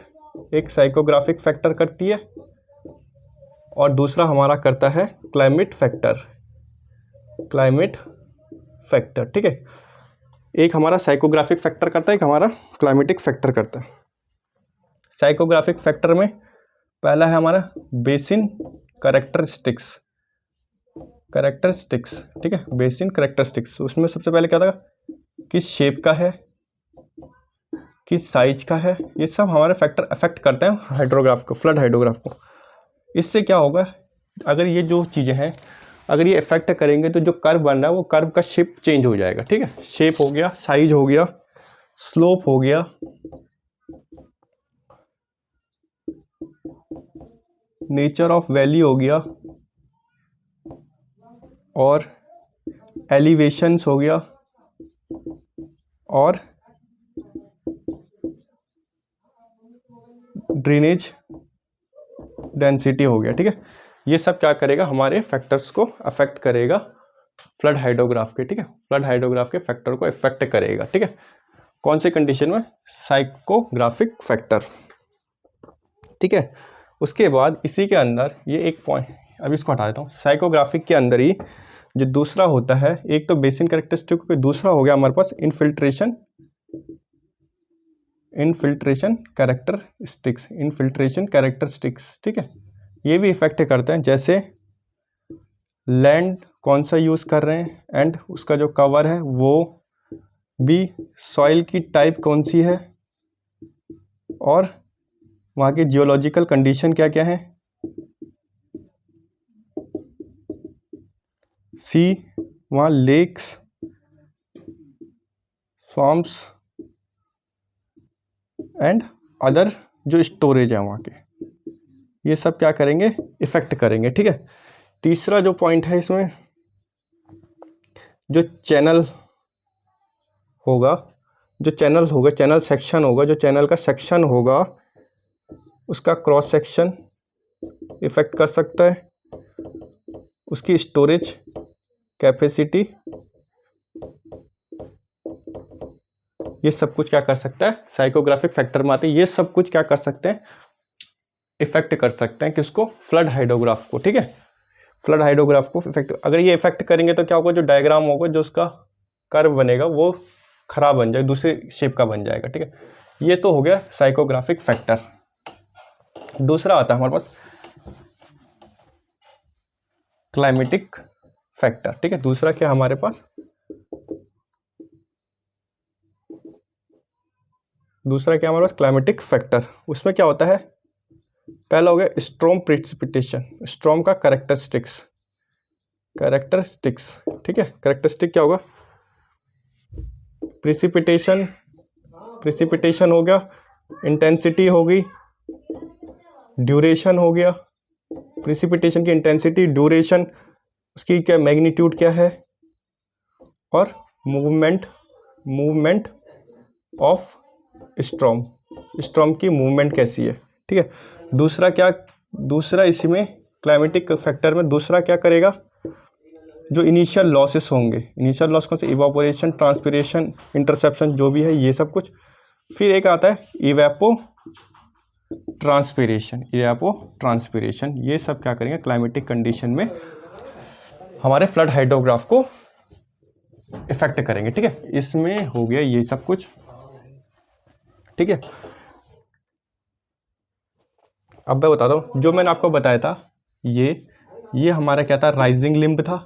Speaker 1: एक साइकोग्राफिक फैक्टर करती है, और दूसरा हमारा करता है क्लाइमेट फैक्टर। ठीक है, एक हमारा साइकोग्राफिक फैक्टर करता है, एक हमारा क्लाइमेटिक फैक्टर करता है। साइकोग्राफिक फैक्टर में पहला है हमारा बेसिन कैरेक्टरिस्टिक्स। ठीक है, बेसिन कैरेक्टरिस्टिक्स, उसमें सबसे पहले क्या था, किस शेप का है, किस साइज का है, ये सब हमारे फैक्टर अफेक्ट करते हैं हाइड्रोग्राफ को, फ्लड हाइड्रोग्राफ को। इससे क्या होगा, अगर ये जो चीज़ें हैं अगर ये इफेक्ट करेंगे तो जो कर्व बन रहा है वो कर्व का शेप चेंज हो जाएगा। ठीक है, शेप हो गया, साइज हो गया, स्लोप हो गया, नेचर ऑफ वैली हो गया, और एलिवेशंस हो गया, और ड्रेनेज डेंसिटी हो गया। ठीक है, ये सब क्या करेगा, हमारे फैक्टर्स को अफेक्ट करेगा फ्लड हाइड्रोग्राफ के। ठीक है, फ्लड हाइड्रोग्राफ के फैक्टर को इफेक्ट करेगा। ठीक है, कौन से कंडीशन में, साइकोग्राफिक फैक्टर। ठीक है, उसके बाद इसी के अंदर ये एक पॉइंट, अभी इसको हटा देता हूँ। साइकोग्राफिक के अंदर ही जो दूसरा होता है, एक तो बेसिन कैरेक्टरिस्टिक, दूसरा हो गया हमारे पास इनफिल्ट्रेशन कैरेक्टरिस्टिक्स। ठीक है, ये भी इफेक्ट करते हैं, जैसे लैंड कौन सा यूज़ कर रहे हैं, एंड उसका जो कवर है वो भी, सॉइल की टाइप कौन सी है, और वहाँ की जियोलॉजिकल कंडीशन क्या क्या है, सी वहाँ लेक्स, स्वम्प्स एंड अदर जो स्टोरेज है वहाँ के, ये सब क्या करेंगे, इफेक्ट करेंगे। ठीक है, तीसरा जो पॉइंट है इसमें, जो चैनल सेक्शन होगा, जो चैनल का सेक्शन होगा उसका क्रॉस सेक्शन इफेक्ट कर सकता है, उसकी स्टोरेज कैपेसिटी ये सब कुछ क्या कर सकता है, साइकोग्राफिक फैक्टर में आते हैं, ये सब कुछ क्या कर सकते हैं, इफेक्ट कर सकते हैं किसको, फ्लड हाइड्रोग्राफ को। ठीक है, फ्लड हाइड्रोग्राफ को इफेक्ट, अगर ये इफेक्ट करेंगे तो क्या होगा, जो डायग्राम होगा, जो उसका कर्व बनेगा वो खराब बन जाएगा, दूसरे शेप का बन जाएगा। ठीक है, ये तो हो गया साइकोग्राफिक फैक्टर। दूसरा आता है हमारे पास क्लाइमेटिक फैक्टर। ठीक है, दूसरा क्या हमारे पास, दूसरा क्या हमारे पास, क्लाइमेटिक फैक्टर। उसमें क्या होता है, पहला हो गया स्ट्रॉम प्रिसिपिटेशन, स्ट्रॉम का कैरेक्टरिस्टिक्स, कैरेक्टरिस्टिक्स। ठीक है, कैरेक्टरिस्टिक क्या होगा, प्रिसिपिटेशन, प्रिसिपिटेशन हो गया, इंटेंसिटी होगी, ड्यूरेशन हो गया, प्रिसिपिटेशन की इंटेंसिटी, ड्यूरेशन, उसकी क्या मैग्नीट्यूड क्या है, और movement, movement of storm, storm की मूवमेंट कैसी है। ठीक है, दूसरा क्या, दूसरा इसमें क्लाइमेटिक फैक्टर में दूसरा क्या करेगा, जो इनिशियल लॉसेस होंगे, इनिशियल लॉस कौन से, इवापोरेशन, ट्रांसपिरेशन, इंटरसेप्शन, जो भी है ये सब कुछ। फिर एक आता है इवेपो ट्रांसपिरेशन, इवेपो ट्रांसपिरेशन, ये सब क्या करेंगे क्लाइमेटिक कंडीशन में हमारे फ्लड हाइड्रोग्राफ को इफेक्ट करेंगे। ठीक है, इसमें हो गया ये सब कुछ। ठीक है, अब मैं बताता हूँ, जो मैंने आपको बताया था, ये हमारा क्या था, राइजिंग लिम्ब था,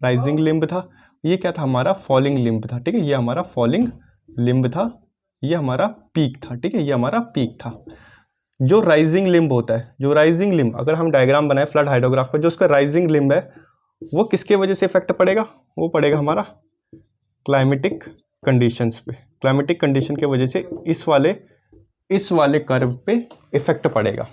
Speaker 1: राइजिंग लिम्ब था। ये क्या था, हमारा फॉलिंग लिम्ब था। ठीक है, ये हमारा फॉलिंग लिम्ब था, ये हमारा पीक था। ठीक है, ये हमारा पीक था। जो राइजिंग लिम्ब होता है, जो राइजिंग लिम्ब, अगर हम डायग्राम बनाए फ्लड हाइड्रोग्राफ का, जो उसका राइजिंग लिम्ब है वो किसके वजह से इफेक्ट पड़ेगा, वो पड़ेगा हमारा क्लाइमेटिक कंडीशंस पे, क्लाइमेटिक कंडीशन के वजह से इस वाले कर्व पे इफेक्ट पड़ेगा।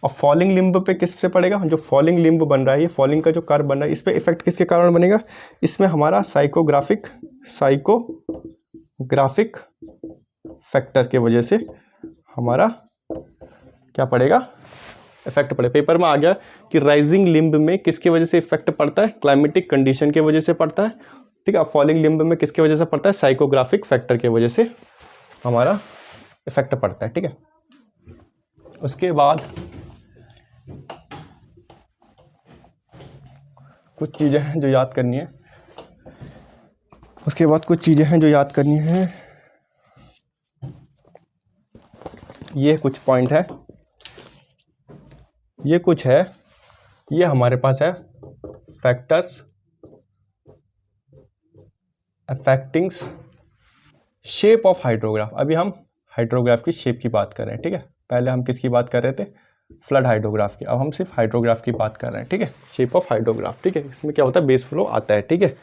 Speaker 1: और फॉलिंग लिम्ब पे किस से पड़ेगा, जो फॉलिंग लिम्ब बन रहा है, ये फॉलिंग का जो कर्व बन रहा है, इस पे इफेक्ट किसके कारण बनेगा, इसमें हमारा साइकोग्राफिक फैक्टर के वजह से हमारा क्या पड़ेगा, इफेक्ट पड़े। पेपर में आ गया कि राइजिंग लिम्ब में किसकी वजह से इफेक्ट पड़ता है, क्लाइमेटिक कंडीशन के वजह से पड़ता है। ठीक है, फॉलिंग लिम्ब में किसकी वजह से पड़ता है, साइकोग्राफिक फैक्टर के वजह से हमारा इफेक्ट पड़ता है। ठीक है, उसके बाद कुछ चीज़ें हैं जो याद करनी है, उसके बाद कुछ चीज़ें हैं जो याद करनी है, ये कुछ पॉइंट है, ये कुछ है, ये हमारे पास है factors affecting shape of hydrograph. अभी हम हाइड्रोग्राफ की शेप की बात कर रहे हैं। ठीक है, पहले हम किसकी बात कर रहे थे, फ्लड हाइड्रोग्राफ की, अब हम सिर्फ हाइड्रोग्राफ की बात कर रहे हैं। ठीक है, शेप ऑफ हाइड्रोग्राफ। ठीक है, इसमें क्या होता है, बेस फ्लो आता है। ठीक है,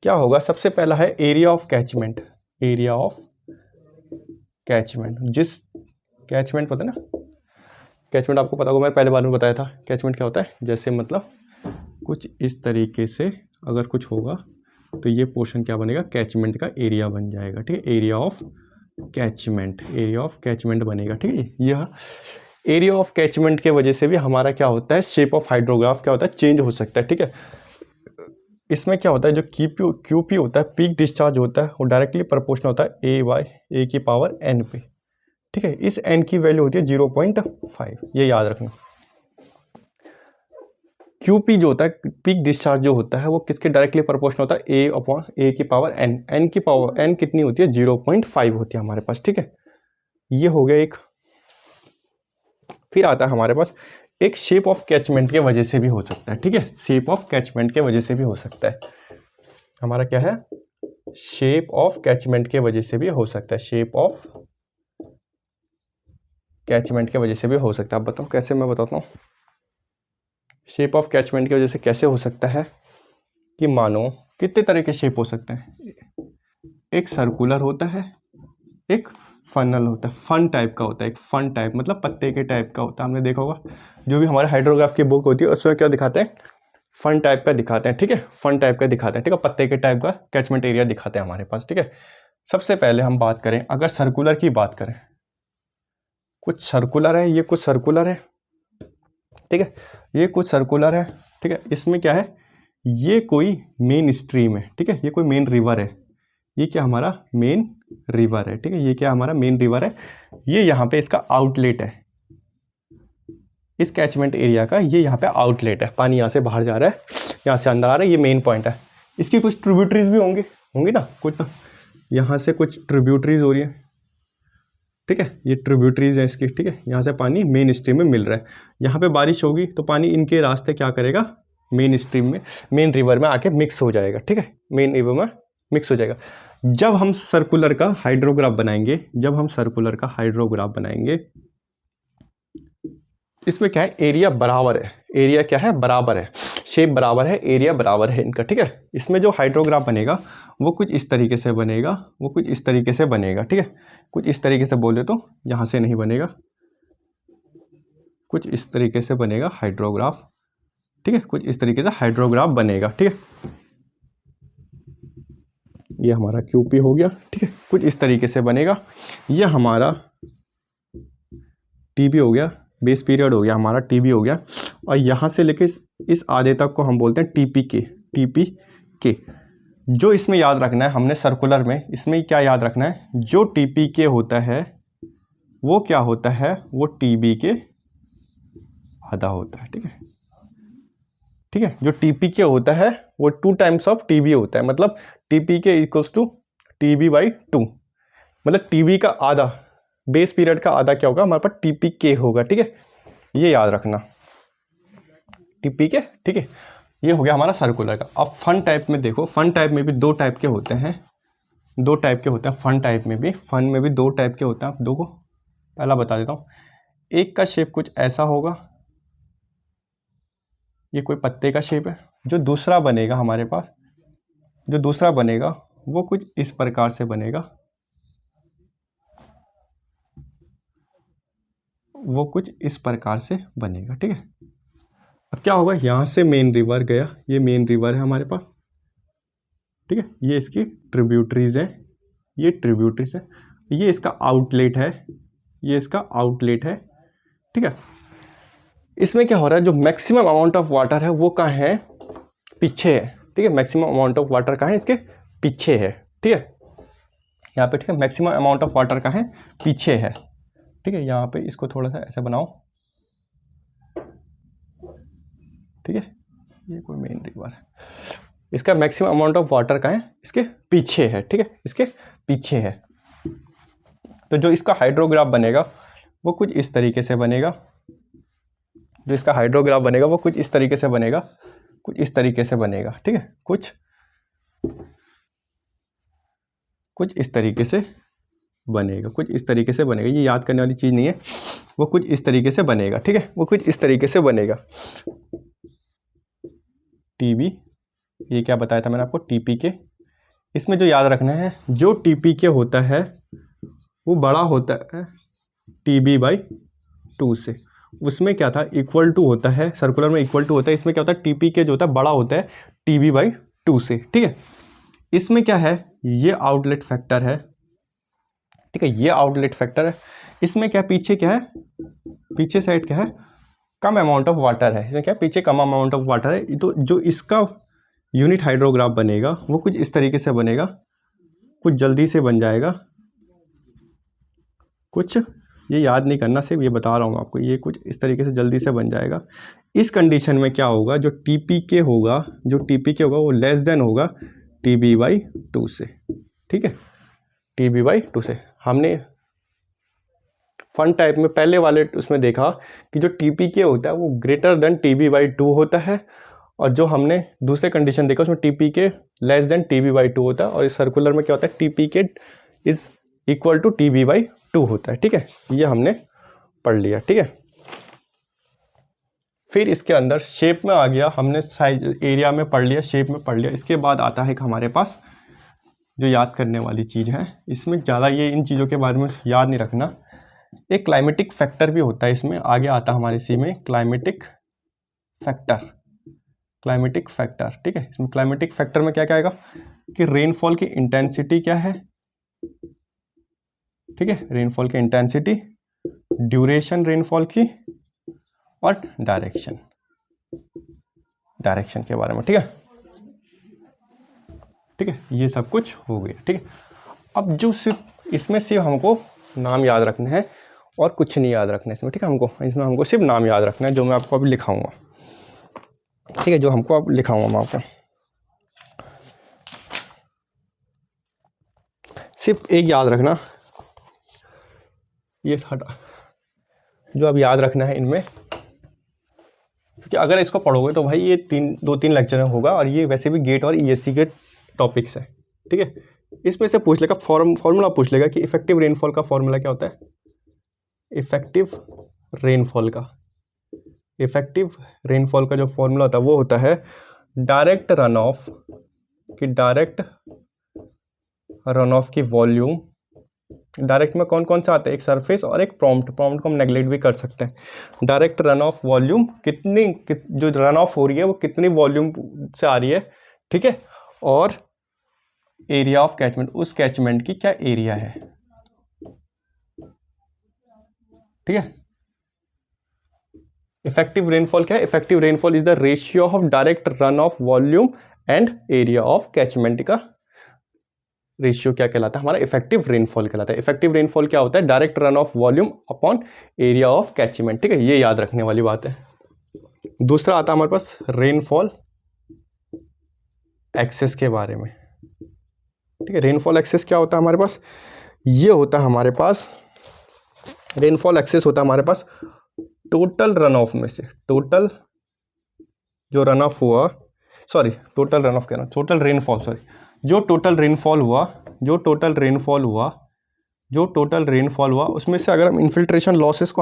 Speaker 1: क्या होगा, सबसे पहला है area of catchment, area of catchment, जिस कैचमेंट पता है ना, कैचमेंट आपको पता होगा, मैंने पहले बार में बताया था कैचमेंट क्या होता है, जैसे मतलब कुछ इस तरीके से अगर कुछ होगा तो ये पोर्शन क्या बनेगा, कैचमेंट का एरिया बन जाएगा। ठीक है, area of catchment, area of catchment बनेगा। ठीक है, यह एरिया ऑफ कैचमेंट के वजह से भी हमारा क्या होता है, शेप ऑफ हाइड्रोग्राफ क्या होता है, चेंज हो सकता है। ठीक है, इसमें क्या होता है, जो क्यूपी होता है, पीक डिस्चार्ज होता है, वो डायरेक्टली प्रोपोर्शनल होता है ए की पावर एन पे। ठीक है, इस एन की वैल्यू होती है 0.5, ये याद रखना। क्यूपी जो होता है, पीक डिस्चार्ज जो होता है, वो किसके डायरेक्टली प्रोपोर्शनल होता है, ए की पावर एन, एन की पावर एन कितनी होती है, 0.5 होती है हमारे पास। ठीक है, ये हो गया एक। फिर आता है हमारे पास एक शेप ऑफ कैचमेंट के वजह से भी हो सकता है। ठीक है, शेप ऑफ कैचमेंट के वजह से भी हो सकता है, हमारा क्या है, शेप ऑफ कैचमेंट के वजह से भी हो सकता है, शेप ऑफ कैचमेंट के वजह से भी हो सकता है। आप बताओ कैसे, मैं बताता हूँ शेप ऑफ कैचमेंट की वजह से कैसे हो सकता है। कि मानो कितने तरह के शेप हो सकते हैं, एक सर्कुलर होता है, एक फनल होता है, फन टाइप का होता है, एक फन टाइप मतलब पत्ते के टाइप का होता है। हमने देखा होगा जो भी हमारे हाइड्रोग्राफ की बुक होती है उसमें क्या दिखाते हैं, फन टाइप का दिखाते हैं। ठीक है, फन टाइप का दिखाते हैं। ठीक है, पत्ते के टाइप का कैचमेंट एरिया दिखाते हैं हमारे पास। ठीक है, सबसे पहले हम बात करें, अगर सर्कुलर की बात करें, कुछ सर्कुलर है, ये कुछ सर्कुलर है। ठीक है, ये कुछ सर्कुलर है। ठीक है, इसमें क्या है, ये कोई मेन स्ट्रीम है। ठीक है, ये कोई मेन रिवर है, ये क्या हमारा मेन रिवर है, ठीक है। ये क्या हमारा मेन रिवर है, ये यहाँ पे इसका आउटलेट है, इस कैचमेंट एरिया का ये यहाँ पे आउटलेट है। पानी यहाँ से बाहर जा रहा है, यहाँ से अंदर आ रहा है, ये मेन पॉइंट है। इसकी कुछ ट्रिब्यूटरीज भी होंगी ना कुछ ना, यहाँ से कुछ ट्रिब्यूटरीज हो रही है, ठीक है। ये ट्रिब्यूटरीज है इसकी, ठीक है। यहाँ से पानी मेन स्ट्रीम में मिल रहा है। यहाँ पे बारिश होगी तो पानी इनके रास्ते क्या करेगा, मेन स्ट्रीम में, मेन रिवर में आके मिक्स हो जाएगा, ठीक है। मेन रिवर में मिक्स हो जाएगा। जब हम सर्कुलर का हाइड्रोग्राफ बनाएंगे, इसमें क्या है, एरिया बराबर है, एरिया क्या है, बराबर है, शेप बराबर है, एरिया बराबर है इनका, ठीक है। इसमें जो हाइड्रोग्राफ बनेगा वो कुछ इस तरीके से बनेगा, ठीक है। कुछ इस तरीके से बोले तो यहाँ से नहीं बनेगा, कुछ इस तरीके से बनेगा हाइड्रोग्राफ, ठीक है। कुछ इस तरीके से हाइड्रोग्राफ बनेगा, ठीक है। ये हमारा क्यूपी हो गया, ठीक है। कुछ इस तरीके से बनेगा। ये हमारा टीबी हो गया, बेस पीरियड हो गया हमारा, टीबी हो गया। और यहाँ से लेके इस आधे तक को हम बोलते हैं टीपी के। जो इसमें याद रखना है हमने सर्कुलर में, इसमें क्या याद रखना है, जो टीपी के होता है वो क्या होता है, वो टीबी के आधा होता है, ठीक है, ठीक है। जो टीपी के होता है वो 2 टाइम्स ऑफ टीबी होता है, मतलब टीपी के इक्वल्स टू टीबी बाई 2, मतलब टीबी का आधा, बेस पीरियड का आधा क्या होगा हमारे पास, टीपी के होगा, ठीक है। ये याद रखना, टीपी के, ठीक है। ये हो गया हमारा सर्कुलर का। अब फन टाइप में देखो, फन टाइप में भी 2 टाइप के होते हैं, फन में भी 2 टाइप के होते हैं। आप दो को पहला बता देता हूँ। एक का शेप कुछ ऐसा होगा, ये कोई पत्ते का शेप है। जो दूसरा बनेगा हमारे पास, वो कुछ इस प्रकार से बनेगा, ठीक है। अब क्या होगा, यहाँ से मेन रिवर गया, ये मेन रिवर है हमारे पास, ठीक है। ये इसकी ट्रिब्यूटरीज है, ये इसका आउटलेट है, ठीक है। इसमें क्या हो रहा है, जो मैक्सिमम अमाउंट ऑफ वाटर है वो कहाँ है, पीछे है, ठीक है। मैक्सिमम अमाउंट ऑफ वाटर कहाँ है, इसके पीछे है, ठीक है। यहाँ पे, ठीक है, मैक्सिमम अमाउंट ऑफ वाटर कहाँ है, पीछे है, ठीक है। यहाँ पे इसको थोड़ा सा ऐसे बनाओ, ठीक है। ये कोई मेन रिवर है, इसका मैक्सिमम अमाउंट ऑफ वाटर कहाँ है, इसके पीछे है, ठीक है, इसके पीछे है। तो जो इसका हाइड्रोग्राफ बनेगा वो कुछ इस तरीके से बनेगा, ठीक है। कुछ इस तरीके से बनेगा, ठीक है। कुछ इस तरीके से बनेगा, ये याद करने वाली चीज़ नहीं है, वो कुछ इस तरीके से बनेगा, ठीक है। टीबी, ये क्या बताया था मैंने आपको, टीपी के। इसमें जो याद रखना है, जो टीपी के होता है वो बड़ा होता है टीबी बाई 2 से। उसमें क्या था, इक्वल टू होता है, सर्कुलर में इक्वल टू होता है। इसमें क्या होता है, टीपी के जो होता है बड़ा होता है टीबी बाई 2 से, ठीक है। इसमें क्या है, ये आउटलेट फैक्टर है, ठीक है। इसमें क्या, पीछे क्या है, पीछे साइड क्या है, कम अमाउंट ऑफ वाटर है। इसमें क्या, पीछे कम अमाउंट ऑफ वाटर है। तो जो इसका यूनिट हाइड्रोग्राफ बनेगा वो कुछ इस तरीके से बनेगा, कुछ जल्दी से बन जाएगा, कुछ ये याद नहीं करना, सिर्फ ये बता रहा हूँ आपको, ये कुछ इस तरीके से जल्दी से बन जाएगा। इस कंडीशन में क्या होगा, जो टीपी के होगा वो लेस देन होगा टीबी बाई 2 से, ठीक है। टीबी बाई 2 से हमने फन टाइप में पहले वाले उसमें देखा कि जो टीपी के होता है वो ग्रेटर देन टीबी बाई 2 होता है, और जो हमने दूसरे कंडीशन देखा उसमें टीपी के लेस देन टीबी बाई 2 होता है। और इस सर्कुलर में क्या होता है, टीपी के is equal to TB by 2 होता है, ठीक है। ये हमने पढ़ लिया, ठीक है। फिर इसके अंदर शेप में आ गया, हमने साइज एरिया में पढ़ लिया, शेप में पढ़ लिया। इसके बाद आता है हमारे पास जो याद करने वाली चीज़ है, इसमें ज़्यादा ये इन चीज़ों के बारे में याद नहीं रखना। एक क्लाइमेटिक फैक्टर भी होता है, इसमें आगे आता है हमारे इसी में क्लाइमेटिक फैक्टर, ठीक है। इसमें क्लाइमेटिक फैक्टर में क्या क्या आएगा कि रेनफॉल की इंटेंसिटी क्या है, ठीक है, रेनफॉल की इंटेंसिटी, ड्यूरेशन रेनफॉल की, और डायरेक्शन के बारे में, ठीक है, ये सब कुछ हो गया, ठीक है। अब जो सिर्फ इसमें सिर्फ हमको नाम याद रखने हैं और कुछ नहीं याद रखना है इसमें, ठीक है। इसमें हमको सिर्फ नाम याद रखना है, जो मैं आपको अभी लिखाऊंगा, ठीक है, जो हमको अब लिखाऊंगा मैं आपको। सिर्फ एक याद रखना, ये हटा, जो अब याद रखना है इनमें, क्योंकि अगर इसको पढ़ोगे तो भाई ये 2-3 लेक्चर में होगा, और ये वैसे भी गेट और ईएससी के टॉपिक्स है, ठीक है। इसमें से पूछ लेगा फॉर्मूला पूछ लेगा कि इफेक्टिव रेनफॉल का फॉर्मूला क्या होता है। इफेक्टिव रेनफॉल का जो फॉर्मूला होता है वो होता है डायरेक्ट रन ऑफ की वॉल्यूम। डायरेक्ट में कौन कौन सा आता है, एक सरफेस और एक प्रॉम्प्ट को हम नेगलेक्ट भी कर सकते हैं। डायरेक्ट रन ऑफ वॉल्यूम जो रन ऑफ हो रही है वो कितनी वॉल्यूम से आ रही है, ठीक है, और एरिया ऑफ कैचमेंट, उस कैचमेंट की क्या एरिया है, ठीक है। इफेक्टिव रेनफॉल क्या है, effective rainfall is the ratio of direct run of volume and area of catchment का रेशियो क्या कहलाता है, हमारा इफेक्टिव रेनफॉल कहलाता है। इफेक्टिव रेनफॉल क्या होता है, direct run of volume upon area of catchment, ठीक है, ये याद रखने वाली बात है। दूसरा आता है हमारे पास रेनफॉल एक्सेस के बारे में, ठीक है। रेनफॉल एक्सेस क्या होता है हमारे पास, ये होता है हमारे पास, रेनफॉल एक्सेस होता है हमारे पास टोटल रन ऑफ में से, टोटल जो रन ऑफ हुआ, सॉरी टोटल रन ऑफ कह रहा हूँ, टोटल रेनफॉल, सॉरी जो टोटल रेनफॉल हुआ उसमें से अगर हम इन्फिल्ट्रेशन लॉसेस को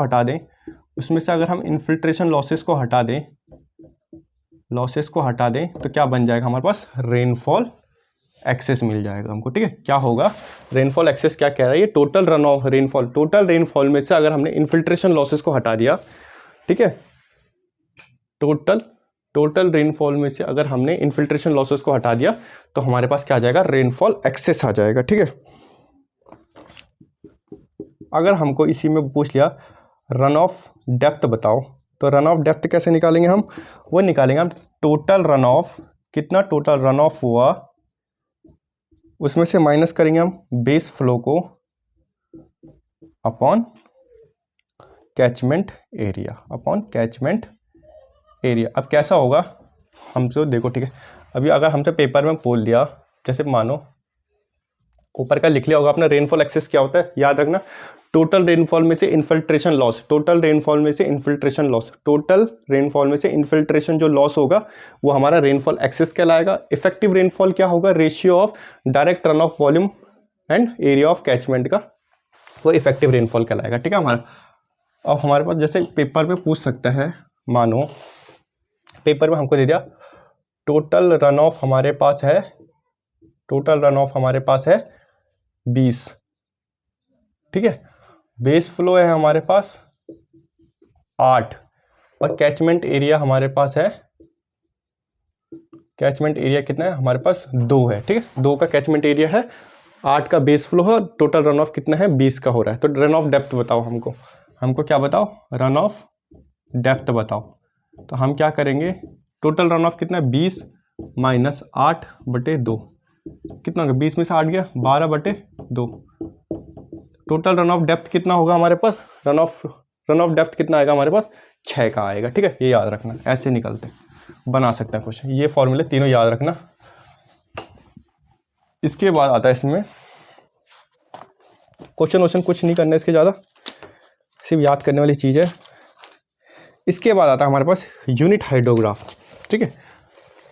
Speaker 1: हटा दें, तो क्या बन जाएगा हमारे पास, रेनफॉल एक्सेस मिल जाएगा हमको, ठीक है। क्या होगा, रेनफॉल एक्सेस क्या कह रहा है, ये total run of rainfall, total rainfall में से अगर हमने इन्फिल्ट्रेशन लॉसेस को हटा दिया, ठीक है, टोटल रेनफॉल में से अगर हमने इन्फिल्ट्रेशन लॉसेस को हटा दिया तो हमारे पास क्या आ जाएगा, रेनफॉल एक्सेस आ जाएगा, ठीक है। अगर हमको इसी में पूछ लिया रन ऑफ डेप्थ बताओ, तो रन ऑफ डेप्थ कैसे निकालेंगे हम, वो निकालेंगे हम टोटल रन ऑफ, कितना टोटल रन ऑफ हुआ उसमें से माइनस करेंगे हम बेस फ्लो को अपॉन कैचमेंट एरिया, अब कैसा होगा हमसे देखो, ठीक है। अभी अगर हमसे पेपर में बोल दिया, जैसे मानो ऊपर का लिख लिया होगा आपने, रेनफॉल एक्सेस क्या होता है, याद रखना, टोटल रेनफॉल में से इन्फिल्ट्रेशन जो लॉस होगा वो हमारा रेनफॉल एक्सेस कहलाएगा। इफेक्टिव रेनफॉल क्या होगा, ratio of direct run of volume and area of catchment का, वो इफेक्टिव रेनफॉल कहलाएगा, ठीक है हमारा। अब हमारे पास जैसे पेपर में पूछ सकता है, मानो पेपर में हमको दे दिया टोटल रन ऑफ हमारे पास है 20, ठीक है, बेस फ्लो है हमारे पास 8 और कैचमेंट एरिया हमारे पास है, कैचमेंट एरिया कितना है हमारे पास 2 है, ठीक है, 2 का कैचमेंट एरिया है, 8 का बेस फ्लो है, टोटल रन ऑफ कितना है 20 का हो रहा है। तो रन ऑफ डेप्थ बताओ हमको क्या बताओ, रन ऑफ डेप्थ बताओ। तो हम क्या करेंगे, टोटल रन ऑफ कितना है 20 माइनस 8/2, कितना होगा 20 में से 8 गया 12/2, टोटल रन ऑफ डेप्थ कितना होगा हमारे पास, रन ऑफ डेप्थ कितना आएगा हमारे पास 6 का आएगा, ठीक है, ये याद रखना, ऐसे निकलते बना सकते हैं क्वेश्चन, ये फॉर्मूले तीनों याद रखना। इसके बाद आता है इसमें क्वेश्चन कुछ नहीं करना इसके ज़्यादा, सिर्फ याद करने वाली चीज़ है। इसके बाद आता है हमारे पास यूनिट हाइड्रोग्राफ, ठीक है,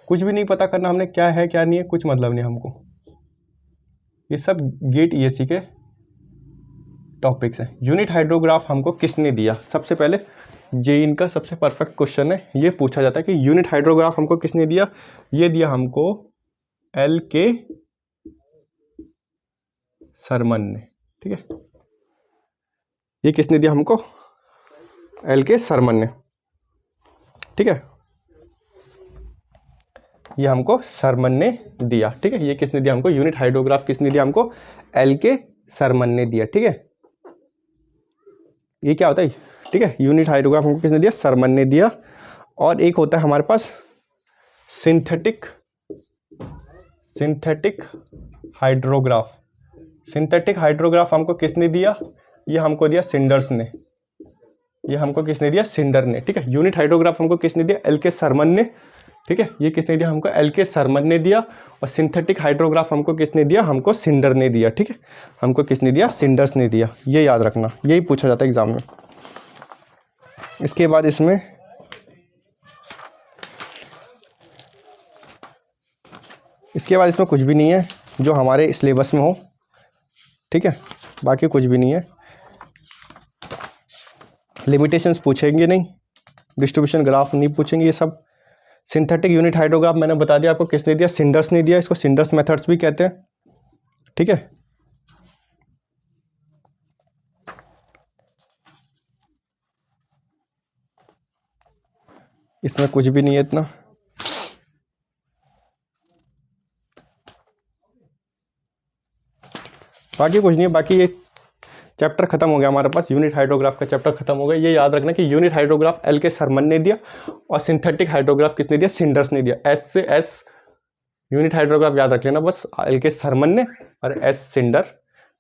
Speaker 1: कुछ भी नहीं पता करना हमने, क्या है क्या नहीं है कुछ मतलब नहीं हमको, ये सब गेट ईएससी के टॉपिक्स हैं। यूनिट हाइड्रोग्राफ हमको किसने दिया, सबसे पहले जेईई का सबसे परफेक्ट क्वेश्चन है, ये पूछा जाता है कि यूनिट हाइड्रोग्राफ हमको किसने दिया, ये दिया हमको LK सरमन ने, ठीक है, ये किसने दिया हमको, LK सरमन ने, ठीक है, ये हमको सरमन ने दिया, ठीक है, ये किसने दिया हमको, यूनिट हाइड्रोग्राफ किसने दिया हमको, LK सरमन ने दिया, ठीक है, ये क्या होता है, ठीक है, यूनिट हाइड्रोग्राफ हमको किसने दिया, सरमन ने दिया। और एक होता है हमारे पास सिंथेटिक हाइड्रोग्राफ, सिंथेटिक हाइड्रोग्राफ हमको किसने दिया? ये हमको दिया सिंडर्स ने। ये हमको किसने दिया? सिंडर ने। ठीक है, यूनिट हाइड्रोग्राफ हमको किसने दिया? एल.के. शर्मन ने। ठीक है, ये किसने दिया हमको? एल.के. शर्मन ने दिया। और सिंथेटिक हाइड्रोग्राफ हमको किसने दिया? हमको सिंडर ने दिया। ठीक है, हमको किसने दिया? सिंडर्स ने दिया। ये याद रखना, यही पूछा जाता है एग्जाम में। इसके बाद इसमें कुछ भी नहीं है जो हमारे सिलेबस में हो। ठीक है, बाकी कुछ भी नहीं है। लिमिटेशंस पूछेंगे नहीं, डिस्ट्रीब्यूशन ग्राफ नहीं पूछेंगे, ये सब। सिंथेटिक यूनिट हाइड्रोग्राफ मैंने बता दिया आपको किसने दिया? सिंडर्स ने दिया। इसको सिंडर्स मेथड्स भी कहते हैं। ठीक है, इसमें कुछ भी नहीं है इतना। बाकी कुछ नहीं है। बाकी ये चैप्टर खत्म हो गया हमारे पास, यूनिट हाइड्रोग्राफ का चैप्टर खत्म हो गया। ये याद रखना कि यूनिट हाइड्रोग्राफ एल.के. शर्मन ने दिया और सिंथेटिक हाइड्रोग्राफ किसने दिया? सिंडर्स ने दिया। एस से एस यूनिट हाइड्रोग्राफ याद रख लेना बस, एल.के. शर्मन ने, और एस सिंडर,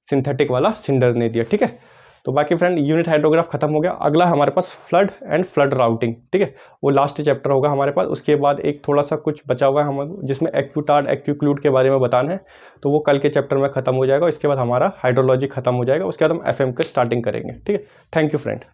Speaker 1: सिंथेटिक वाला सिंडर ने दिया। ठीक है, तो बाकी फ्रेंड यूनिट हाइड्रोग्राफ खत्म हो गया। अगला हमारे पास फ्लड एंड फ्लड राउटिंग। ठीक है, वो लास्ट चैप्टर होगा हमारे पास। उसके बाद एक थोड़ा सा कुछ बचा हुआ है हमारे, जिसमें एक्यूटार्ड एक्यूक्लूड के बारे में बताना है, तो वो कल के चैप्टर में खत्म हो जाएगा। इसके बाद हमारा हाइड्रोलॉजी खत्म हो जाएगा। उसके बाद हम FM के स्टार्टिंग करेंगे। ठीक है, थैंक यू फ्रेंड।